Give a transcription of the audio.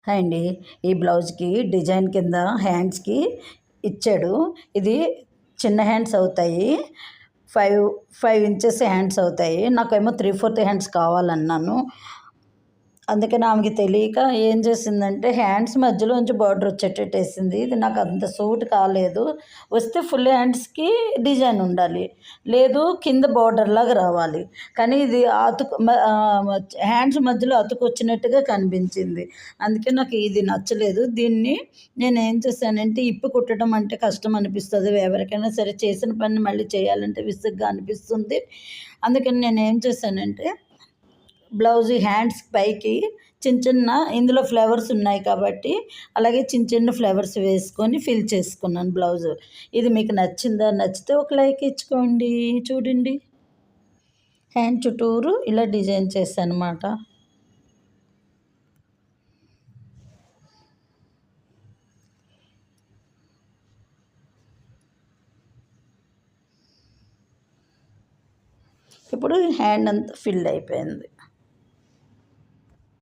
Hi అండి. ఈ బ్లౌజ్‌కి డిజైన్ కింద హ్యాండ్స్‌కి ఇచ్చాడు. ఇది చిన్న హ్యాండ్స్ అవుతాయి. 5 ఇంచెస్ హ్యాండ్స్ అవుతాయి. నాకేమో 3/4 హ్యాండ్స్ కావాలన్నాను. అందుకని ఆమెకి తెలియక ఏం చేసిందంటే హ్యాండ్స్ మధ్యలోంచి బార్డర్ వచ్చేటట్టు వేసింది. ఇది నాకు అంత సూట్ కాలేదు. వస్తే ఫుల్ హ్యాండ్స్‌కి డిజైన్ ఉండాలి. లేదు కింద బార్డర్‌లాగా రావాలి. కానీ ఇది హ్యాండ్స్ మధ్యలో అతుకొచ్చినట్టుగా కనిపించింది. అందుకే నాకు ఇది నచ్చలేదు. దీన్ని నేనేం చేశానంటే ఇప్పి కుట్టడం అంటే కష్టం అనిపిస్తది. ఎవరికైనా సరే చేసిన పని మళ్ళీ చేయాలంటే విసుగ్గా అనిపిస్తుంది. అందుకని నేనేం చేశానంటే బ్లౌజ్ హ్యాండ్స్ పైకి చిన్న ఇందులో ఫ్లవర్స్ ఉన్నాయి కాబట్టి అలాగే చిన్న ఫ్లవర్స్ వేసుకొని ఫిల్ చేసుకున్నాను బ్లౌజు. ఇది మీకు నచ్చిందా? నచ్చితే ఒక లైక్ ఇచ్చుకోండి. చూడండి, హ్యాండ్ చుట్టూరు ఇలా డిజైన్ చేశానమాట. ఇప్పుడు హ్యాండ్ అంతా ఫిల్ అయిపోయింది.